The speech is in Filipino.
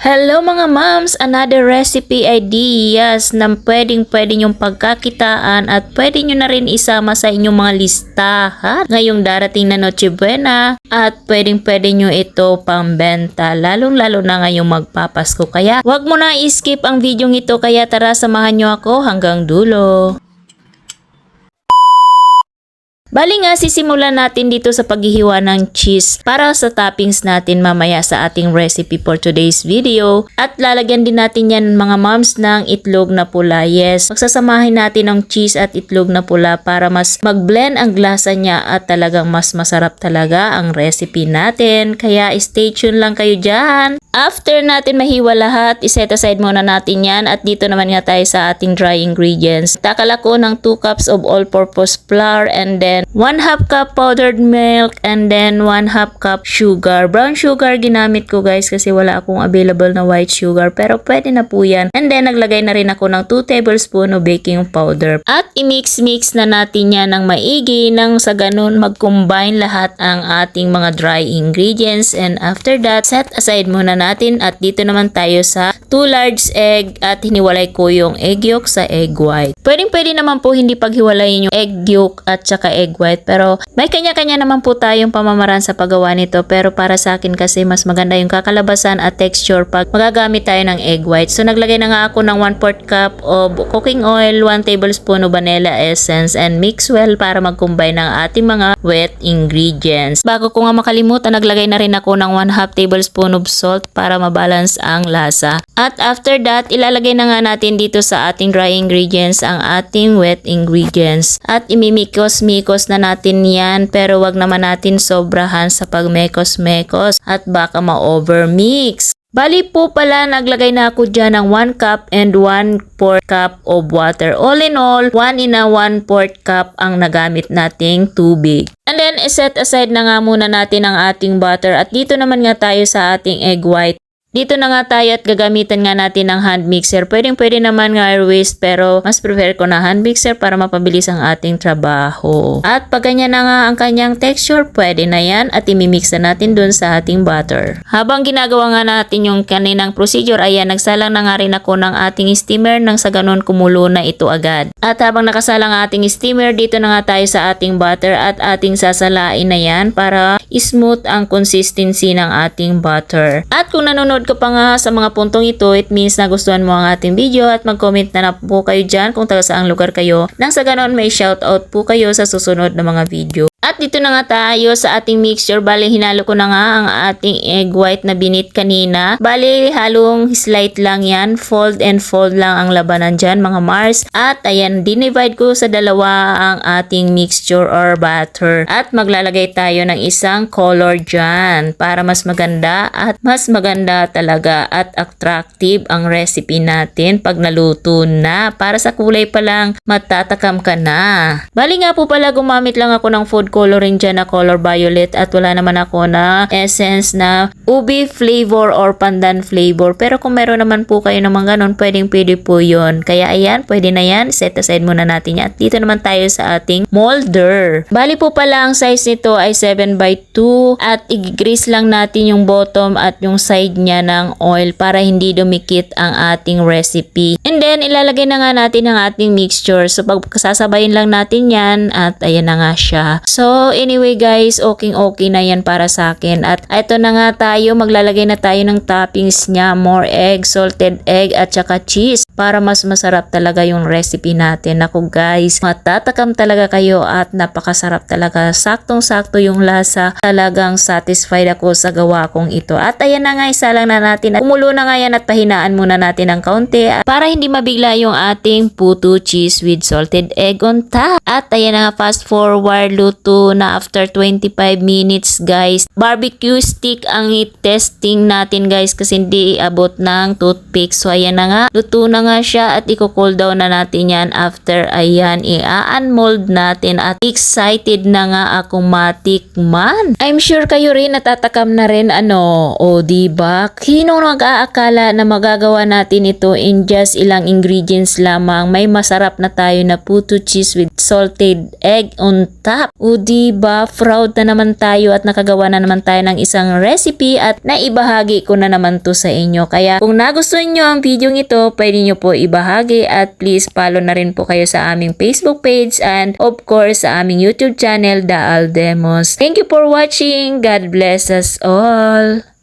Hello mga moms! Another recipe ideas na pwedeng nyong pagkakitaan at pwede nyo na rin isama sa inyong mga listahan ngayong darating na Noche Buena at pwedeng nyo ito pambenta lalong-lalo na ngayong magpapasko. Kaya wag mo na i-skip ang video ito, kaya tara samahan nyo ako hanggang dulo. Bali nga, sisimulan natin dito sa paghihiwa ng cheese para sa toppings natin mamaya sa ating recipe for today's video. At lalagyan din natin yan mga moms ng itlog na pula. Yes, magsasamahin natin ng cheese at itlog na pula para mas mag-blend ang lasa niya at talagang mas masarap talaga ang recipe natin. Kaya stay tuned lang kayo dyan. After natin mahiwa lahat, iset aside muna natin yan at dito naman nga tayo sa ating dry ingredients. Takala ko ng 2 cups of all-purpose flour and then 1/2 cup powdered milk and then 1/2 cup sugar. Brown sugar ginamit ko guys kasi wala akong available na white sugar, pero pwede na po yan. And then naglagay na rin ako ng 2 tablespoon of baking powder. At i-mix na natin yan ng maigi nang sa ganun mag-combine lahat ang ating mga dry ingredients. And after that, set aside muna natin at dito naman tayo sa 2 large egg at hiniwalay ko yung egg yolk sa egg white. Pwede naman po hindi paghiwalayin yung egg yolk at saka egg white, pero may kanya-kanya naman po tayong pamamaraan sa paggawa nito, pero para sa akin kasi mas maganda yung kakalabasan at texture pag magagamit tayo ng egg white. So naglagay na nga ako ng 1/4 cup of cooking oil, 1 tablespoon of vanilla essence and mix well para mag-combine ng ating mga wet ingredients. Bago ko nga makalimutan, naglagay na rin ako ng 1/2 tablespoon of salt para mabalance ang lasa. At after that, ilalagay na nga natin dito sa ating dry ingredients ang ating wet ingredients at imimikos-mikos na natin yan, pero wag naman natin sobrahan sa pagmekos-mekos at baka ma-overmix. Bali po pala, naglagay na ako dyan ng 1 cup and 1/4 cup of water. All in all, 1 and 1/4 cup ang nagamit nating tubig. And then, set aside na nga muna natin ang ating butter at dito naman nga tayo sa ating egg white. Dito na nga tayo at gagamitan nga natin ng hand mixer. Pwede naman nga air whisk, pero mas prefer ko na hand mixer para mapabilis ang ating trabaho. At pag ganyan na nga ang kanyang texture, pwede na yan at imimix na natin dun sa ating butter. Habang ginagawa nga natin yung kaninang procedure, ayan, nagsalang na nga rin ako ng ating steamer nang sa ganun kumulo na ito agad. At habang nakasalang ang ating steamer, dito na nga tayo sa ating butter at ating sasalain na yan para smooth ang consistency ng ating butter. At kung nanonood ka pa nga sa mga puntong ito, it means nagustuhan mo ang ating video at mag-comment na po kayo dyan kung taga saang lugar kayo nang sa ganon may shoutout po kayo sa susunod na mga video. At dito na nga tayo sa ating mixture. Bali, hinalo ko na nga ang ating egg white na binit kanina. Bali, halong slight lang yan. Fold and fold lang ang labanan dyan mga Mars. At ayan, dinivide ko sa dalawa ang ating mixture or batter. At maglalagay tayo ng isang color dyan para mas maganda at mas maganda talaga at attractive ang recipe natin pag naluto na. Para sa kulay pa lang, matatakam ka na. Bali nga po pala, gumamit lang ako ng food coloring dyan na color violet at wala naman ako na essence na ubi flavor or pandan flavor. Pero kung meron naman po kayo naman ganun, pwede po yun. Kaya ayan, pwede na yan. Set aside muna natin yan. At dito naman tayo sa ating molder. Bali po pala, ang size nito ay 7x2 at i-grease lang natin yung bottom at yung side niya ng oil para hindi dumikit ang ating recipe. And then, ilalagay na nga natin ang ating mixture. So, pagsasabayin lang natin yan at ayan na nga siya. So, anyway guys, okay na yan para sa akin. At ito na nga tayo, maglalagay na tayo ng toppings niya. More egg, salted egg at saka cheese para mas masarap talaga yung recipe natin. Ako guys, matatakam talaga kayo at napakasarap talaga. Saktong-sakto yung lasa. Talagang satisfied ako sa gawa kong ito. At ayan na nga, isa lang na natin. Kumulo na nga yan at pahinaan muna natin ng kaunti para hindi mabigla yung ating puto cheese with salted egg on top. At ayan na nga, fast forward, luto na after 25 minutes guys. Barbecue stick ang i-testing natin guys kasi hindi abot ng toothpick. So ayan na nga, luto na nga siya at i-cool down na natin yan after. Ayan, i-unmold natin at excited na nga akong matikman. I'm sure kayo rin natatakam na rin o diba? Sino mag-aakala na magagawa natin ito in just ilang ingredients lamang? May masarap na tayo na puto cheese with salted egg on top. O diba, proud na naman tayo at nakagawa na naman tayo ng isang recipe at naibahagi ko na naman to sa inyo. Kaya kung nagustuhan nyo ang video ito, pwede nyo po ibahagi at please follow na rin po kayo sa aming Facebook page and of course sa aming YouTube channel, The Aldemos. Thank you for watching. God bless us all.